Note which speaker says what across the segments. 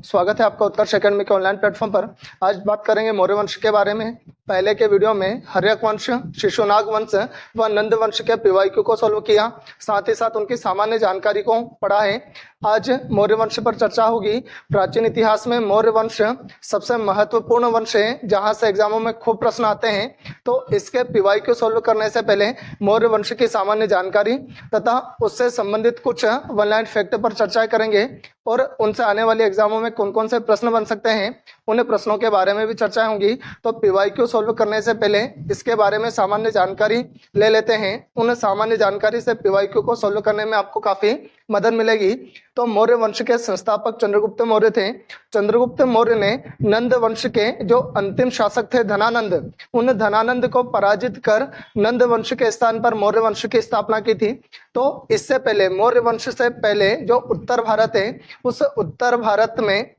Speaker 1: स्वागत है आपका उत्कर्ष एकेडमी के ऑनलाइन प्लेटफॉर्म पर। आज बात करेंगे मौर्य वंश के बारे में। पहले के वीडियो में हर्यक वंश, शिशुनाग वंश व नंद वंश के पीवाईक्यू को सॉल्व किया, साथ ही साथ उनकी सामान्य जानकारी को पढ़ा है। आज मौर्य वंश पर चर्चा होगी। प्राचीन इतिहास में मौर्य वंश सबसे महत्वपूर्ण वंश है, जहां से एग्जामों में खूब प्रश्न आते हैं। तो इसके पीवाईक्यू सॉल्व करने से पहले मौर्य वंश की सामान्य जानकारी तथा उससे संबंधित कुछ वन लाइन फैक्ट पर चर्चा करेंगे और उनसे आने वाले एग्जामों में कौन कौन से प्रश्न बन सकते हैं उन प्रश्नों के बारे में भी चर्चा होगी। तो पीवाईक्यू सॉल्व करने से पहले इसके बारे में सामान्य जानकारी ले लेते हैं। उन सामान्य जानकारी से पीवाईक्यू को सॉल्व करने में आपको काफी मदद मिलेगी। तो मौर्य वंश के संस्थापक चंद्रगुप्त मौर्य थे। चंद्रगुप्त मौर्य ने नंद वंश के जो अंतिम शासक थे धनानंद, उन धनानंद को पराजित कर नंद वंश के स्थान पर मौर्य वंश की स्थापना की थी। तो इससे पहले मौर्य वंश से पहले जो उत्तर भारत है, उस उत्तर भारत में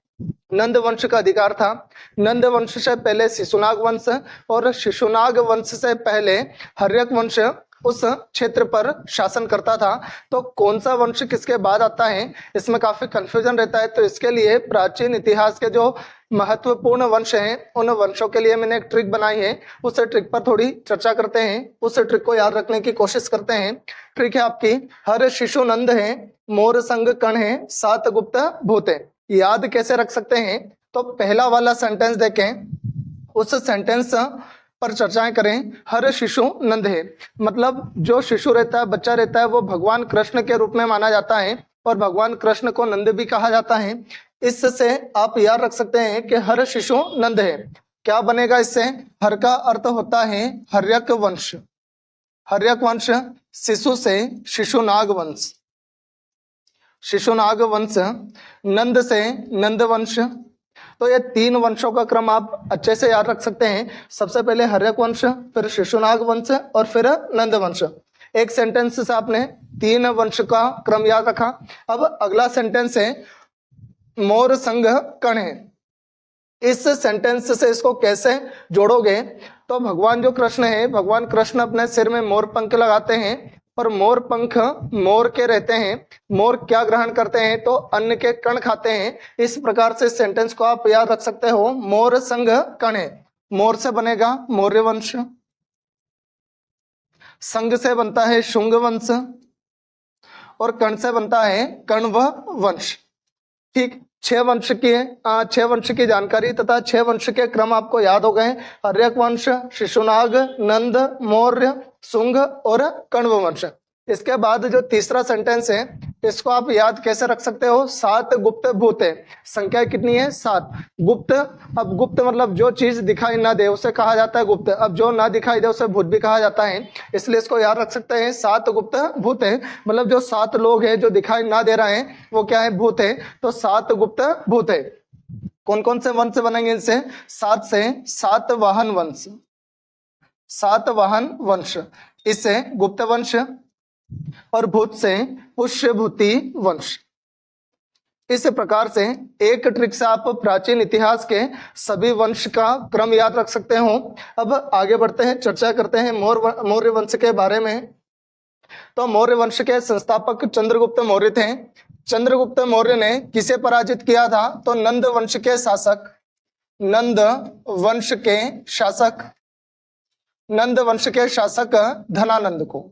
Speaker 1: नंद वंश का अधिकार था। नंद वंश से पहले शिशुनाग वंश और शिशुनाग वंश से पहले हर्यक वंश उस क्षेत्र पर शासन करता था। तो कौन सा वंश किसके बाद आता है, इसमें काफी कंफ्यूजन रहता है। तो इसके लिए प्राचीन इतिहास के जो महत्वपूर्ण वंश हैं, उन वंशों के लिए मैंने एक ट्रिक बनाई है। उस ट्रिक पर थोड़ी चर्चा करते हैं, उस ट्रिक को याद रखने की कोशिश करते हैं। ट्रिक है आपकी, हर शिशु नंद है, मोर संग कण है, सात गुप्त भूत है। याद कैसे रख सकते हैं? तो पहला वाला सेंटेंस देखें, उस सेंटेंस पर चर्चाएं करें। हर शिशु नंद है, मतलब जो शिशु रहता है, बच्चा रहता है, वो भगवान कृष्ण के रूप में माना जाता है और भगवान कृष्ण को नंद भी कहा जाता है। इससे आप याद रख सकते हैं कि हर शिशु नंद है। क्या बनेगा इससे? हर का अर्थ होता है हर्यक वंश, हर्यक वंश, शिशु से शिशुनाग वंश, शिशुनाग वंश, नंद से नंद वंश। तो ये तीन वंशों का क्रम आप अच्छे से याद रख सकते हैं। सबसे पहले हर्यक वंश, फिर शिशुनाग वंश और फिर नंद वंश। एक सेंटेंस से आपने तीन वंश का क्रम याद रखा। अब अगला सेंटेंस है मोर संग कण है। इस सेंटेंस से इसको कैसे जोड़ोगे? तो भगवान जो कृष्ण है, भगवान कृष्ण अपने सिर में मोर पंख लगाते हैं और मोर पंख मोर के रहते हैं। मोर क्या ग्रहण करते हैं? तो अन्न के कण खाते हैं। इस प्रकार से सेंटेंस को आप याद रख सकते हो, मोर संग कण है। मोर से बनेगा मौर्य वंश, संग से बनता है शुंग वंश और कण से बनता है कण्व वंश। ठीक, छह वंश की जानकारी तथा छह वंश के क्रम आपको याद हो गए। हर्यक वंश, शिशुनाग, नंद, मौर्य, शुंग और कण्व वंश। इसके बाद जो तीसरा सेंटेंस है, इसको आप याद कैसे रख सकते हो? सात गुप्त भूत है। संख्या कितनी है? सात। गुप्त, अब गुप्त मतलब जो चीज दिखाई ना दे उसे कहा जाता है गुप्त। अब जो ना दिखाई दे उसे भूत भी कहा जाता है, इसलिए इसको याद रख सकते हैं। सात गुप्त भूत है, मतलब जो सात लोग हैं जो दिखाई ना दे रहे हैं वो क्या है? भूत है। तो सात गुप्त भूत है। कौन कौन से वंश बनेंगे इनसे? सात से सात वाहन वंश, सात वाहन वंश, इससे गुप्त वंश, और भूत से पुष्यभूति वंश। इस प्रकार से एक ट्रिक से आप प्राचीन इतिहास के सभी वंश का क्रम याद रख सकते हो। अब आगे बढ़ते हैं, चर्चा करते हैं मौर्य वंश के बारे में। तो मौर्य वंश के संस्थापक चंद्रगुप्त मौर्य थे। चंद्रगुप्त मौर्य ने किसे पराजित किया था? तो नंद वंश के शासक, नंद वंश के शासक, नंद वंश के शासक धनानंद को,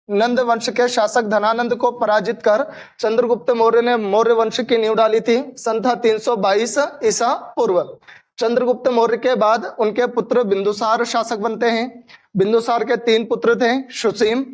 Speaker 1: नंद वंश के शासक धनानंद को पराजित कर चंद्रगुप्त मौर्य ने मौर्य वंश की नींव डाली थी सन 322 ईसा पूर्व। चंद्रगुप्त मौर्य के बाद उनके पुत्र बिंदुसार शासक बनते हैं। बिंदुसार के तीन पुत्र थे, सुसीम,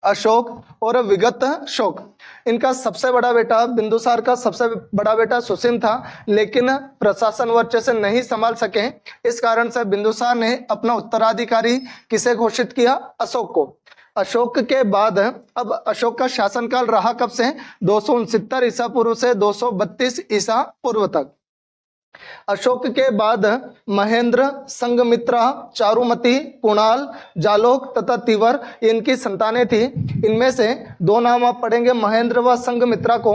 Speaker 1: अशोक और विगत शोक। इनका सबसे बड़ा बेटा, बिंदुसार का सबसे बड़ा बेटा सुसीम था, लेकिन प्रशासन वो अच्छे से नहीं संभाल सके। इस कारण से बिंदुसार ने अपना उत्तराधिकारी किसे घोषित किया? अशोक को। अशोक के बाद अब अशोक का शासनकाल रहा कब से? 269 ईसा पूर्व से 232 ईसा पूर्व तक। अशोक के बाद महेंद्र, संघमित्रा, चारुमती, कुणाल, जालोक तथा तिवर इनकी संतानें थी। इनमें से दो नाम आप पढ़ेंगे, महेंद्र व संघमित्रा को।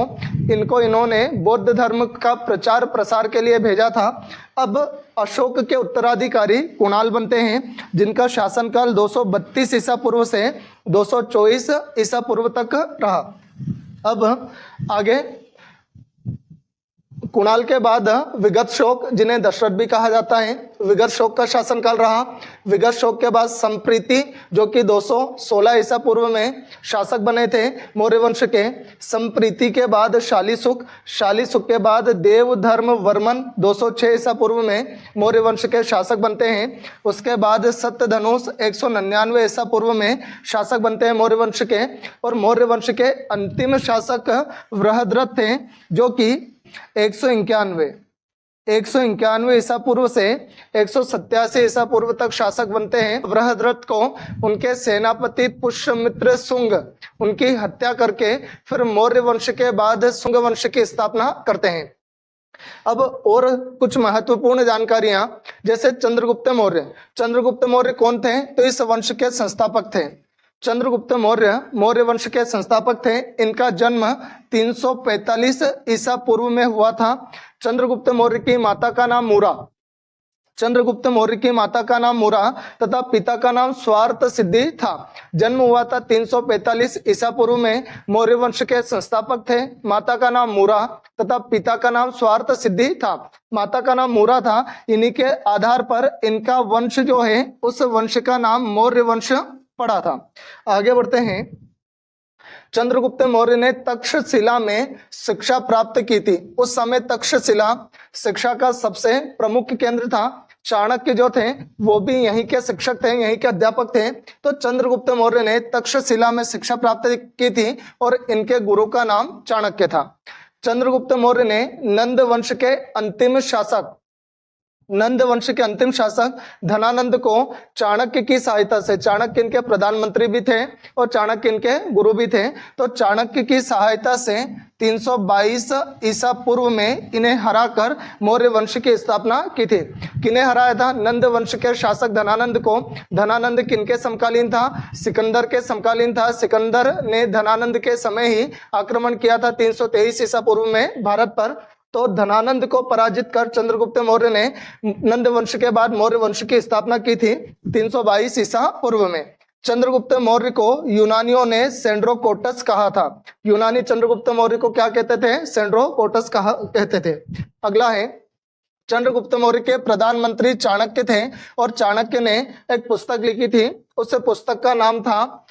Speaker 1: इनको इन्होंने बौद्ध धर्म का प्रचार प्रसार के लिए भेजा था। अब अशोक के उत्तराधिकारी कुणाल बनते हैं, जिनका शासनकाल 232 ईसा पूर्व से 224 ईसा पूर्व तक रहा। अब आगे कुणाल के बाद विगत शोक, जिन्हें दशरथ भी कहा जाता है, विगत शोक का शासनकाल रहा। विगत शोक के बाद संप्रीति, जो कि 216 ईसा पूर्व में शासक बने थे मौर्य वंश के। संप्रीति के बाद शालीसुख, शालीसुख के बाद देवधर्म वर्मन 206 ईसा पूर्व में मौर्य वंश के शासक बनते हैं। उसके बाद सत्यधनुष 199 ईसा पूर्व में शासक बनते हैं मौर्य वंश के। और मौर्य वंश के अंतिम शासक बृहद्रथ थे, जो कि 191 ईसा पूर्व से 187 ईसा पूर्व तक शासक बनते हैं। बृहद्रथ को उनके सेनापति पुष्यमित्र शुंग उनकी हत्या करके फिर मौर्य वंश के बाद शुंग वंश की स्थापना करते हैं। अब और कुछ महत्वपूर्ण जानकारियां, जैसे चंद्रगुप्त मौर्य। चंद्रगुप्त मौर्य कौन थे? तो इस वंश के संस्थापक थे। चंद्रगुप्त मौर्य मौर्य वंश के संस्थापक थे। इनका जन्म 345 ईसा पूर्व में हुआ था। चंद्रगुप्त मौर्य की माता का नाम मूरा, चंद्रगुप्त मौर्य की माता का नाम मूरा तथा पिता का नाम स्वार्थ सिद्धि था। जन्म हुआ था 345 ईसा पूर्व में। मौर्य वंश के संस्थापक थे। माता का नाम मूरा तथा पिता का नाम स्वार्थ सिद्धि था। माता का नाम मूरा था। इन्हीं के आधार पर इनका वंश जो है, उस वंश का नाम मौर्य वंश पड़ा था। आगे बढ़ते हैं। चंद्रगुप्त मौर्य ने तक्षशिला में शिक्षा प्राप्त की थी। उस समय तक्षशिला शिक्षा का सबसे प्रमुख केंद्र था। चाणक्य जो थे वो भी यहीं के शिक्षक थे, यहीं के अध्यापक थे। तो चंद्रगुप्त मौर्य ने तक्षशिला में शिक्षा प्राप्त की थी और इनके गुरु का नाम चाणक्य था। चंद्रगुप्त मौर्य ने नंद वंश के अंतिम शासक धनानंद को चाणक्य की सहायता से, चाणक्य इनके प्रधानमंत्री भी थे और चाणक्य इनके गुरु भी थे, तो चाणक्य की सहायता से 322 ईसा पूर्व में इन्हें हराकर मौर्य वंश की स्थापना की थी। किन्हें हराया था? नंद वंश के शासक धनानंद को। धनानंद किनके समकालीन था? सिकंदर के समकालीन था। सिकंदर ने धनानंद के समय ही आक्रमण किया था 323 ईसा पूर्व में भारत पर। तो धनानंद को पराजित कर चंद्रगुप्त मौर्य ने नंद वंश के बाद मौर्य वंश की स्थापना की थी 322 ईसा पूर्व में। चंद्रगुप्त मौर्य को यूनानियों ने सेंड्रोकोटस कहा था। यूनानी चंद्रगुप्त मौर्य को क्या कहते थे? सेंड्रोकोटस कहते थे। अगला है, चंद्रगुप्त मौर्य के प्रधानमंत्री चाणक्य थे और चाणक्य ने एक पुस्तक लिखी थी। उस पुस्तक का नाम था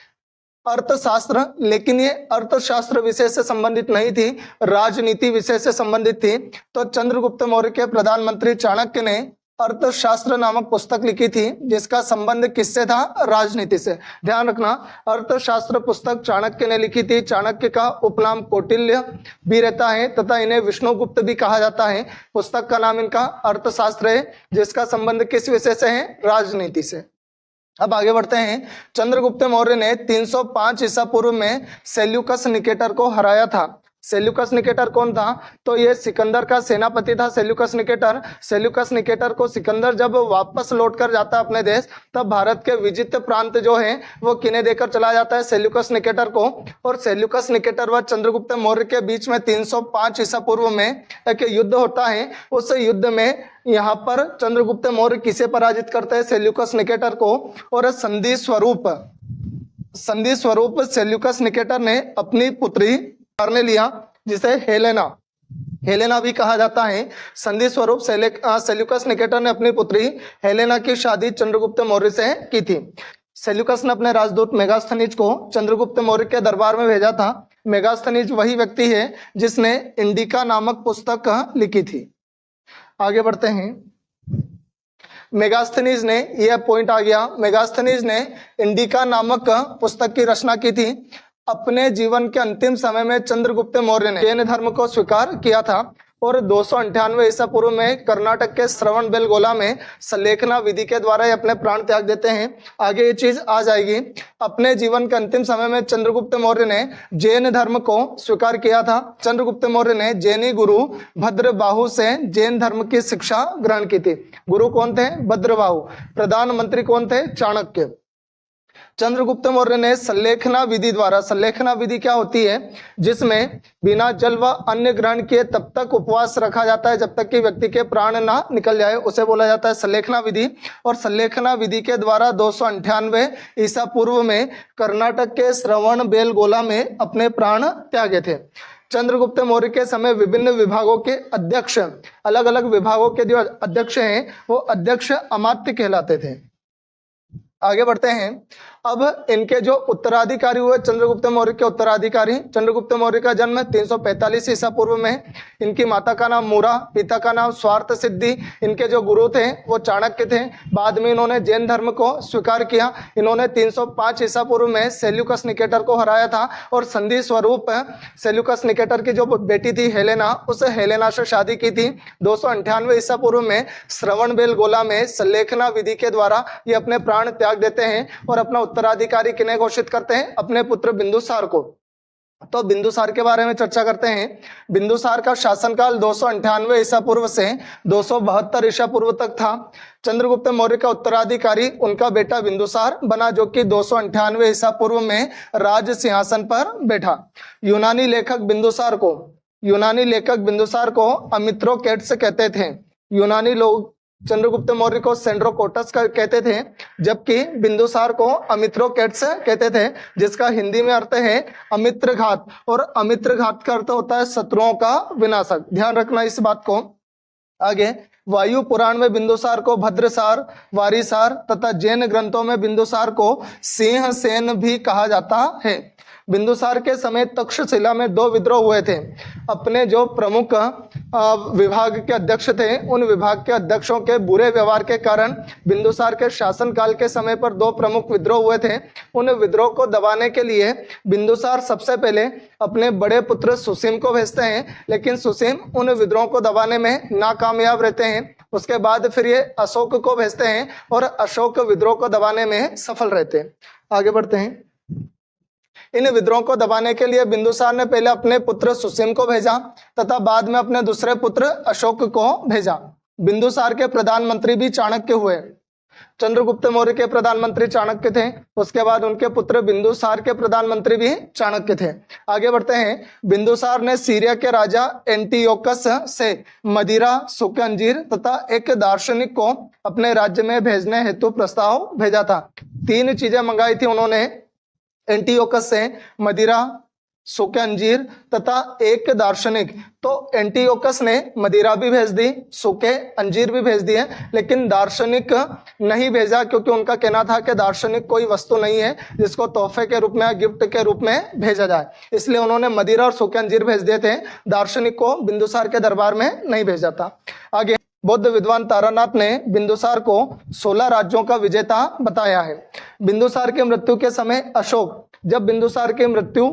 Speaker 1: अर्थशास्त्र, लेकिन ये अर्थशास्त्र विषय से संबंधित नहीं थी, राजनीति विषय से संबंधित थी। तो चंद्रगुप्त मौर्य के प्रधानमंत्री चाणक्य ने अर्थशास्त्र नामक पुस्तक लिखी थी, जिसका संबंध किससे था? राजनीति से। ध्यान रखना, अर्थशास्त्र पुस्तक चाणक्य ने लिखी थी। चाणक्य का उपनाम कौटिल्य भी रहता है तथा इन्हें विष्णुगुप्त भी कहा जाता है। पुस्तक का नाम इनका अर्थशास्त्र है, जिसका संबंध किस विषय से है? राजनीति से। अब आगे बढ़ते हैं। चंद्रगुप्त मौर्य ने 305 ईसा पूर्व में सेल्यूकस निकेटर को हराया था। सेल्यूकस निकेटर कौन था? तो ये सिकंदर का सेनापति था सेल्यूकस निकेटर। सेल्यूकस निकेटर को सिकंदर जब वापस लौटकर जाता है अपने देश, तब भारत के विजित प्रांत जो है वो किन्हें देकर चला जाता है? सेल्यूकस निकेटर को। और सेल्यूकस निकेटर व चंद्रगुप्त मौर्य के बीच में 305 ईसा पूर्व में एक युद्ध होता है। उस युद्ध में यहाँ पर चंद्रगुप्त मौर्य किसे पराजित करते हैं? सेल्यूकस निकेटर को। और संधि स्वरूप सेल्यूकस निकेटर ने अपनी पुत्री मारने लिया, जिसे हेलेना भी कहा जाता है। संधि स्वरूप सेल्यूकस निकेटर ने अपनी पुत्री हेलेना की शादी चंद्रगुप्त मौर्य से की थी। सेल्यूकस ने अपने राजदूत मेगास्थनीज को चंद्रगुप्त मौर्य के दरबार में भेजा था। मेगास्थनीज वही व्यक्ति है जिसने इंडिका नामक पुस्तक लिखी थी। आगे बढ़ते हैं। मेगास्थनीज ने, यह पॉइंट आ गया, मेगास्थनीज ने इंडिका नामक पुस्तक की रचना की थी। अपने जीवन के अंतिम समय में चंद्रगुप्त मौर्य ने जैन धर्म को स्वीकार किया था और 298 ईसा पूर्व में कर्नाटक के श्रवणबेलगोला में सलेखना विधि के द्वारा ये अपने प्राण त्याग देते हैं। आगे ये चीज आ जाएगी। अपने जीवन के अंतिम समय में चंद्रगुप्त मौर्य ने जैन धर्म को स्वीकार किया था। चंद्रगुप्त मौर्य ने जैनी गुरु भद्रबाहु से जैन धर्म की शिक्षा ग्रहण की थी। गुरु कौन थे? भद्रबाहु। प्रधानमंत्री कौन थे? चाणक्य। चंद्रगुप्त मौर्य ने सल्लेखना विधि द्वारा, सल्लेखना विधि क्या होती है? जिसमें बिना जल व अन्न ग्रहण किए तब तक उपवास रखा जाता है जब तक कि व्यक्ति के प्राण ना निकल जाए, उसे बोला जाता है सल्लेखना विधि। और सल्लेखना विधि के द्वारा 298 ईसा पूर्व में कर्नाटक के श्रवणबेलगोला में अपने प्राण त्यागे थे। चंद्रगुप्त मौर्य के समय विभिन्न विभागों के अध्यक्ष, अलग अलग विभागों के जो अध्यक्ष हैं वो अध्यक्ष अमात्य कहलाते थे। आगे बढ़ते हैं। अब इनके जो उत्तराधिकारी हुए चंद्रगुप्त मौर्य के उत्तराधिकारी, चंद्रगुप्त मौर्य का जन्म 345 ईसा पूर्व में। इनकी माता का नाम मूरा, पिता का नाम स्वार्थ सिद्धि। इनके जो गुरु थे वो चाणक्य थे। बाद में इन्होंने जैन धर्म को स्वीकार किया। इन्होंने 305 ईसा पूर्व में सेल्यूकस निकेटर को हराया था और संधि स्वरूप सेल्यूकस निकेटर की जो बेटी थी हेलेना, उस हेलेना से शादी की थी। 298 ईसा पूर्व में श्रवणबेलगोला में सल्लेखना विधि के द्वारा ये अपने प्राण त्याग देते हैं और अपना उत्तराधिकारी किन्हें घोषित करते हैं? अपने पुत्र बिंदुसार को। तो बिंदुसार के बारे में चर्चा करते हैं। बिंदुसार का शासनकाल 298 ईसा पूर्व से 272 ईसा पूर्व तक था। चंद्रगुप्त मौर्य का उत्तराधिकारी उनका बेटा बिंदुसार बना, जो कि 298 ईसा पूर्व में राज सिंहासन पर बैठा। यूनानी लेखक बिंदुसार को अमित्रोकेट्स कहते थे। यूनानी लोग चंद्रगुप्त मौर्य को सेंड्रोकोटस कहते थे, जबकि बिंदुसार को अमित्रोकेट्स कहते थे, जिसका हिंदी में अर्थ है अमित्रघात। और अमित्रघात का अर्थ होता है शत्रुओं का विनाशक। ध्यान रखना इस बात को। आगे वायु पुराण में बिंदुसार को भद्रसार, वारिसार तथा जैन ग्रंथों में बिंदुसार को सिंहसेन भी कहा जाता है। बिंदुसार के समय तक्षशिला में 2 विद्रोह हुए थे। अपने जो प्रमुख विभाग के अध्यक्ष थे, उन विभाग के अध्यक्षों के बुरे व्यवहार के कारण बिंदुसार के शासनकाल के समय पर 2 प्रमुख विद्रोह हुए थे। उन विद्रोह को दबाने के लिए बिंदुसार सबसे पहले अपने बड़े पुत्र सुसीम को भेजते हैं, लेकिन सुसीम उन विद्रोह को दबाने में नाकामयाब रहते हैं। उसके बाद फिर ये अशोक को भेजते हैं और अशोक विद्रोह को दबाने में सफल रहते हैं। आगे बढ़ते हैं। इन विद्रोह को दबाने के लिए बिंदुसार ने पहले अपने पुत्र सुसीम को भेजा तथा बाद में अपने दूसरे पुत्र अशोक को भेजा। बिंदुसार के प्रधानमंत्री भी चाणक्य हुए। चंद्रगुप्त मौर्य के प्रधानमंत्री चाणक्य थे, उसके बाद उनके पुत्र बिंदुसार के प्रधानमंत्री भी चाणक्य थे। आगे बढ़ते हैं। बिंदुसार ने सीरिया के राजा एंटियोकस से मदिरा, सूखे अंजीर तथा एक दार्शनिक को अपने राज्य में भेजने हेतु प्रस्ताव भेजा था। 3 चीजें मंगाई थी उन्होंने एंटियोकस से, मदिरा, सूखे अंजीर तथा एक दार्शनिक। तो एंटियोकस ने मदिरा भी भेज दी, सूखे अंजीर भी भेज दिए, लेकिन दार्शनिक नहीं भेजा, क्योंकि उनका कहना था कि दार्शनिक कोई वस्तु नहीं है जिसको तोहफे के रूप में, गिफ्ट के रूप में भेजा जाए। इसलिए उन्होंने मदिरा और सूखे अंजीर भेज दिए थे। दार्शनिक को बिंदुसार के दरबार में नहीं भेजा था। आगे बौद्ध विद्वान तारानाथ ने बिंदुसार को 16 राज्यों का विजेता बताया है। बिंदुसार की मृत्यु के समय जब बिंदुसार की मृत्यु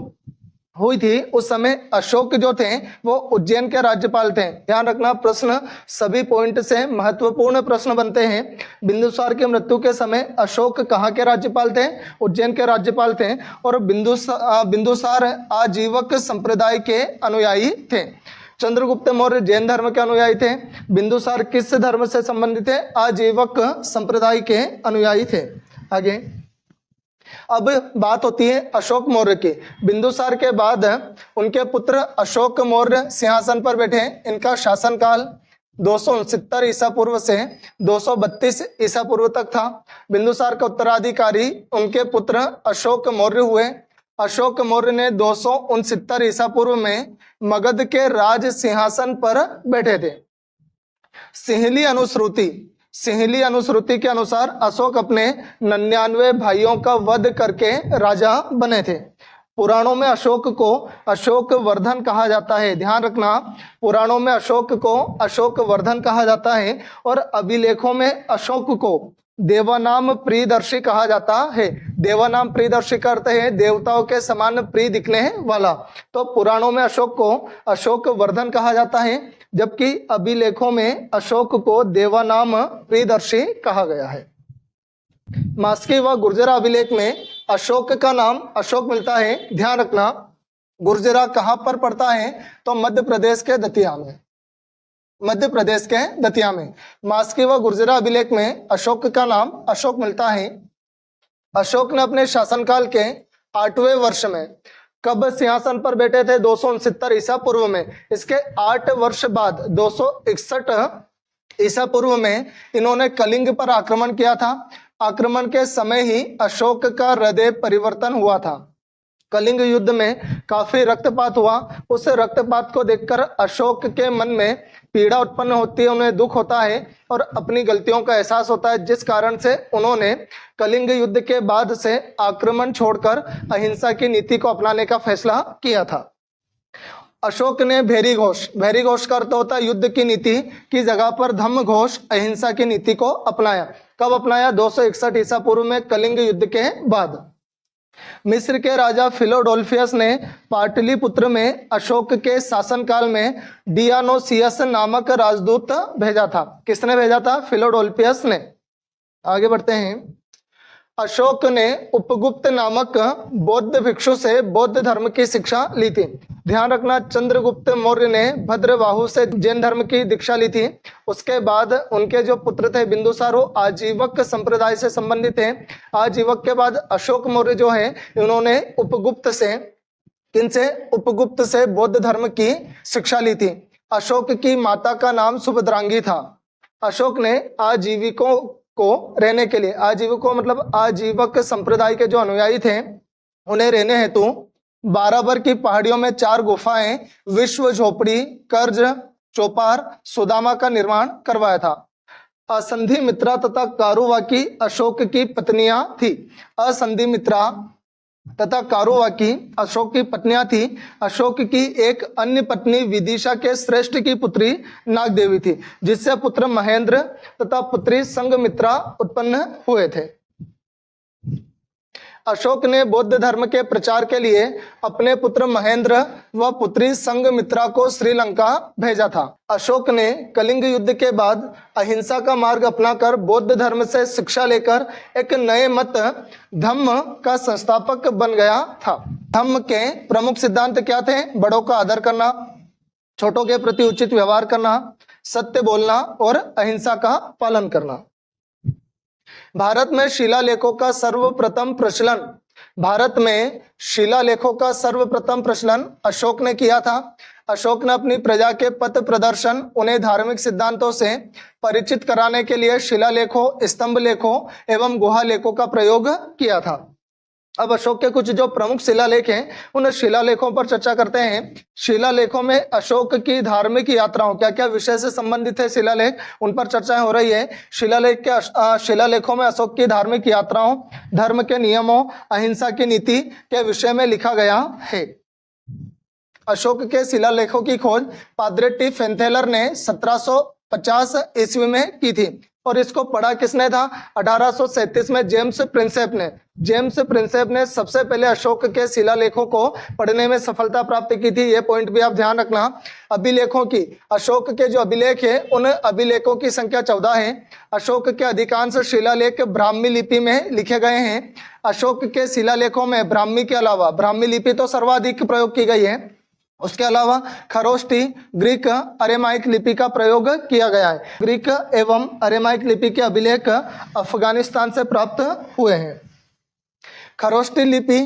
Speaker 1: हुई थी उस समय अशोक जो थे वो उज्जैन के राज्यपाल थे। ध्यान रखना, प्रश्न सभी पॉइंट से महत्वपूर्ण प्रश्न बनते हैं। बिंदुसार की मृत्यु के समय अशोक कहाँ के राज्यपाल थे? उज्जैन के राज्यपाल थे। और बिंदुसार आजीवक संप्रदाय के अनुयायी थे। चंद्रगुप्त मौर्य जैन धर्म के अनुयायी थे। बिंदुसार किस धर्म से संबंधित थे? आजीवक संप्रदाय के अनुयायी थे। आगे अब बात होती है अशोक मौर्य की। बिंदुसार के बाद उनके पुत्र अशोक मौर्य सिंहासन पर बैठे। इनका शासनकाल 269 ईसा पूर्व से 232 ईसा पूर्व तक था। बिंदुसार का उत्तराधिकारी उनके पुत्र अशोक मौर्य हुए। अशोक मौर्य ने 269 ईसा पूर्व में मगध के राज सिंहासन पर बैठे थे। सिंहली अनुश्रुति के अनुसार अशोक अपने 99 भाइयों का वध करके राजा बने थे। पुराणों में अशोक को अशोक वर्धन कहा जाता है। ध्यान रखना, पुराणों में अशोक को अशोक वर्धन कहा जाता है और अभिलेखों में अशोक को देवानाम प्रियदर्शी कहा जाता है। देवानाम प्रियदर्शी का अर्थ है देवताओं के समान प्रिय दिखने वाला। तो पुराणों में अशोक को अशोक वर्धन कहा जाता है, जबकि अभिलेखों में अशोक को देवानाम प्रियदर्शी कहा गया है। मास्की व गुर्जरा अभिलेख में अशोक का नाम अशोक मिलता है। ध्यान रखना, गुर्जरा कहाँ पर पड़ता है? तो मध्य प्रदेश के दतिया में। मध्य प्रदेश के दतिया में मास्की व गुर्जरा अभिलेख में अशोक का नाम अशोक मिलता है। अशोक ने अपने शासनकाल के 8वें वर्ष में कब सिंहासन पर बैठे थे? 269 ईसा पूर्व में। इसके 8 वर्ष बाद 261 ईसा पूर्व में इन्होंने कलिंग पर आक्रमण किया था। आक्रमण के समय ही अशोक का हृदय परिवर्तन हुआ था। कलिंग युद्ध में काफी रक्तपात हुआ। उस रक्तपात को देखकर अशोक के मन में पीड़ा उत्पन्न होती है, उन्हें दुख होता है और अपनी गलतियों का एहसास होता है, जिस कारण से उन्होंने कलिंग युद्ध के बाद से आक्रमण छोड़कर अहिंसा की नीति को अपनाने का फैसला किया था। अशोक ने भैरी घोष का अर्थ होता है युद्ध की नीति की जगह पर धम्म घोष अहिंसा की नीति को अपनाया। कब अपनाया? 261 ईसा पूर्व में कलिंग युद्ध के बाद। मिस्र के राजा फिलोडोल्फियस ने पाटलिपुत्र में अशोक के शासनकाल में डियानोसियस नामक राजदूत भेजा था। किसने भेजा था? फिलोडोल्फियस ने। आगे बढ़ते हैं। अशोक ने उपगुप्त नामक बौद्ध भिक्षु से बौद्ध धर्म की शिक्षा ली थी। ध्यान रखना, चंद्रगुप्त मौर्य ने भद्रबाहु से जैन धर्म की दीक्षा ली थी। उसके बाद उनके जो पुत्र थे बिंदुसार, वो आजीवक संप्रदाय से संबंधित थे। आजीवक के बाद अशोक मौर्य जो है, इन्होंने उपगुप्त से, किनसे? उपगुप्त से बौद्ध धर्म की शिक्षा ली थी। अशोक की माता का नाम सुभद्रांगी था। अशोक ने आजीविकों को रहने के लिए, आजीविकों मतलब आजीवक संप्रदाय के जो अनुयायी थे, उन्हें रहने हेतु बाराबर की पहाड़ियों में 4 गुफाएं, विश्व झोपड़ी, कर्ज, चौपार, सुदामा का निर्माण करवाया था। असंधि मित्रा तथा कारुवाकी अशोक की पत्नियां थी। असंधि मित्रा तथा कारुवाकी अशोक की पत्नियां थी। अशोक की एक अन्य पत्नी विदिशा के श्रेष्ठ की पुत्री नागदेवी थी, जिससे पुत्र महेंद्र तथा पुत्री संघमित्रा उत्पन्न हुए थे। अशोक ने बौद्ध धर्म के प्रचार के लिए अपने पुत्र महेंद्र व पुत्री संघमित्रा को श्रीलंका भेजा था। अशोक ने कलिंग युद्ध के बाद अहिंसा का मार्ग अपनाकर बौद्ध धर्म से शिक्षा लेकर एक नए मत धम्म का संस्थापक बन गया था। धम्म के प्रमुख सिद्धांत क्या थे? बड़ों का आदर करना, छोटों के प्रति उचित व्यवहार करना, सत्य बोलना और अहिंसा का पालन करना। भारत में शिलालेखों का सर्वप्रथम प्रचलन, भारत में शिलालेखों का सर्वप्रथम प्रचलन अशोक ने किया था। अशोक ने अपनी प्रजा के पथ प्रदर्शन, उन्हें धार्मिक सिद्धांतों से परिचित कराने के लिए शिलालेखों, स्तंभ लेखों एवं गुहा लेखों का प्रयोग किया था। अब अशोक के कुछ जो प्रमुख शिलालेख हैं, उन शिलालेखों पर चर्चा करते हैं। शिलालेखों में अशोक की धार्मिक यात्राओं, क्या क्या विषय से संबंधित है शिलालेख, उन पर चर्चाएं हो रही है। शिलालेखों में अशोक की धार्मिक यात्राओं, धर्म के नियमों, अहिंसा की नीति के विषय में लिखा गया है। अशोक के शिलालेखों की खोज पाद्रे टी फेंथेलर ने 1750 ईस्वी में की थी और इसको पढ़ा किसने था? 1837 में जेम्स प्रिंसेप ने सबसे पहले अशोक के शिलालेखों को पढ़ने में सफलता प्राप्त की थी। ये पॉइंट भी आप ध्यान रखना। अभिलेखों की, अशोक के जो अभिलेख है, उन अभिलेखों की संख्या 14 है। अशोक के अधिकांश शिलालेख ब्राह्मी लिपि में लिखे गए हैं। अशोक के शिलालेखों में ब्राह्मी के अलावा, ब्राह्मी लिपि तो सर्वाधिक प्रयोग की गई है, उसके अलावा खरोष्टी, ग्रीक, अरेमाइक लिपि का प्रयोग किया गया है। ग्रीक एवं अरेमाइक लिपि के अभिलेख अफगानिस्तान से प्राप्त हुए हैं। खरोष्टी लिपि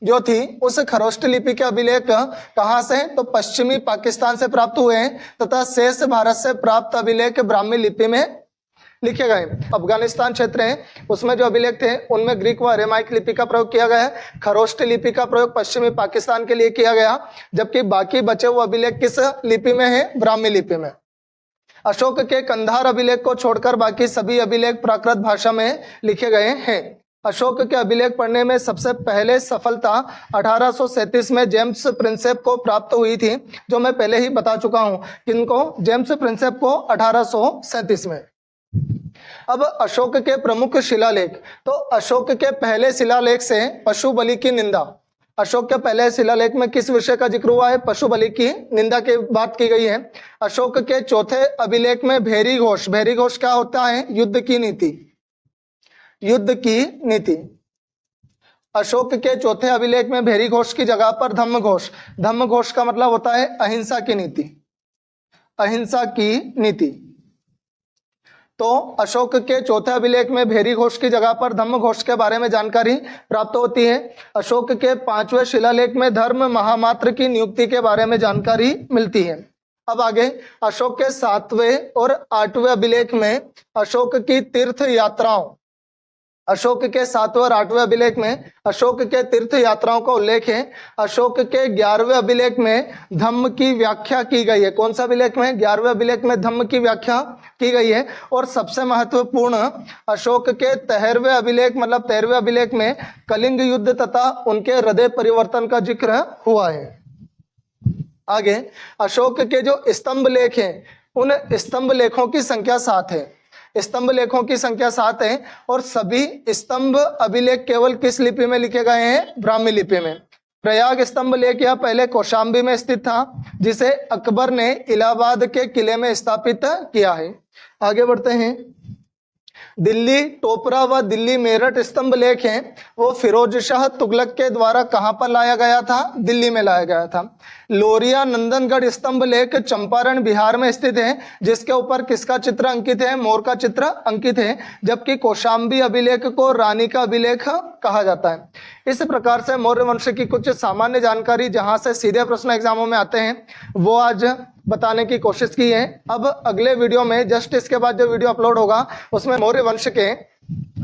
Speaker 1: जो थी, उस खरोष्टी लिपि के अभिलेख कहाँ से? तो पश्चिमी पाकिस्तान से प्राप्त हुए हैं तथा शेष भारत से प्राप्त अभिलेख ब्राह्मी लिपि में लिखे गए। अफगानिस्तान क्षेत्र है, उसमें जो अभिलेख थे उनमें ग्रीक व अरेमाइक लिपि का प्रयोग किया गया है। खरोष्टी लिपि का प्रयोग पश्चिमी पाकिस्तान के लिए किया गया, जबकि बाकी बचे हुए अभिलेख किस लिपि में है? ब्राह्मी लिपि में। अशोक के कंधार अभिलेख को छोड़कर बाकी सभी अभिलेख प्राकृत भाषा में लिखे गए हैं। अशोक के अभिलेख पढ़ने में सबसे पहले सफलता 1837 में जेम्स प्रिंसेप को प्राप्त हुई थी, जो मैं पहले ही बता चुका हूं। किनको? जेम्स प्रिंसेप को 1837 में। अब अशोक के प्रमुख शिलालेख, तो अशोक के पहले शिलालेख से पशु बलि की निंदा, अशोक के पहले शिलालेख में किस विषय का जिक्र हुआ है? पशु बलि की निंदा की बात की गई है। अशोक के चौथे अभिलेख में भैरी घोष क्या होता है? युद्ध की नीति, युद्ध की नीति। अशोक के चौथे अभिलेख में भैरी घोष की जगह पर धम्म घोष का मतलब होता है अहिंसा की नीति, अहिंसा की नीति। तो अशोक के चौथे अभिलेख में भैरी घोष की जगह पर धम्म घोष के बारे में जानकारी प्राप्त होती है। अशोक के 5वें शिलालेख में धर्म महामात्र की नियुक्ति के बारे में जानकारी मिलती है। अब आगे अशोक के 7वें और 8वें अभिलेख में अशोक की तीर्थ यात्राओं, अशोक के 7वें और 8वें अभिलेख में अशोक के तीर्थ यात्राओं का उल्लेख है। अशोक के 11वें अभिलेख में धम्म की व्याख्या की गई है। कौन सा अभिलेख में? 11वें अभिलेख में धम्म की व्याख्या की गई है। और सबसे महत्वपूर्ण अशोक के 13वें अभिलेख मतलब 13वें अभिलेख में कलिंग युद्ध तथा उनके हृदय परिवर्तन का जिक्र हुआ है। आगे अशोक के जो स्तंभ लेख हैं उन स्तंभ लेखों की संख्या 7 है। स्तंभ लेखों की संख्या 7 है और सभी स्तंभ अभिलेख केवल किस लिपि में लिखे गए हैं? ब्राह्मी लिपि में। प्रयाग स्तंभ लेख यह पहले कौशाम्बी में स्थित था जिसे अकबर ने इलाहाबाद के किले में स्थापित किया है। आगे बढ़ते हैं। दिल्ली टोपरा व दिल्ली मेरठ स्तंभ लेख हैं वो फिरोज शाह तुगलक के द्वारा कहां पर लाया गया था? दिल्ली में लाया गया था। लोरिया नंदनगढ़ स्तंभ लेख चंपारण बिहार में स्थित है जिसके ऊपर किसका चित्र अंकित है? मोर का चित्र अंकित है। जबकि कौशाम्बी अभिलेख को रानी का अभिलेख कहा जाता है। इस प्रकार से मौर्य वंश की कुछ सामान्य जानकारी जहां से सीधे प्रश्न एग्जामों में आते हैं वो आज बताने की कोशिश की है। अब अगले वीडियो में जस्ट इसके बाद जो वीडियो अपलोड होगा उसमें मौर्य वंश के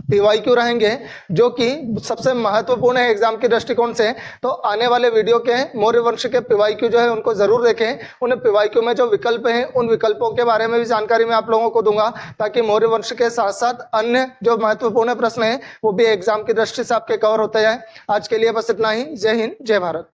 Speaker 1: पीवाईक्यू रहेंगे जो कि सबसे महत्वपूर्ण है एग्जाम के दृष्टिकोण से। तो आने वाले वीडियो के मौर्य वंश के पीवाईक्यू जो है उनको जरूर देखें। उन पीवाईक्यू में जो विकल्प हैं उन विकल्पों के बारे में भी जानकारी मैं आप लोगों को दूंगा ताकि मौर्य वंश के साथ साथ अन्य जो महत्वपूर्ण प्रश्न हैं वो भी एग्जाम की दृष्टि से आपके कवर होते जाए। आज के लिए बस इतना ही। जय हिंद, जय भारत।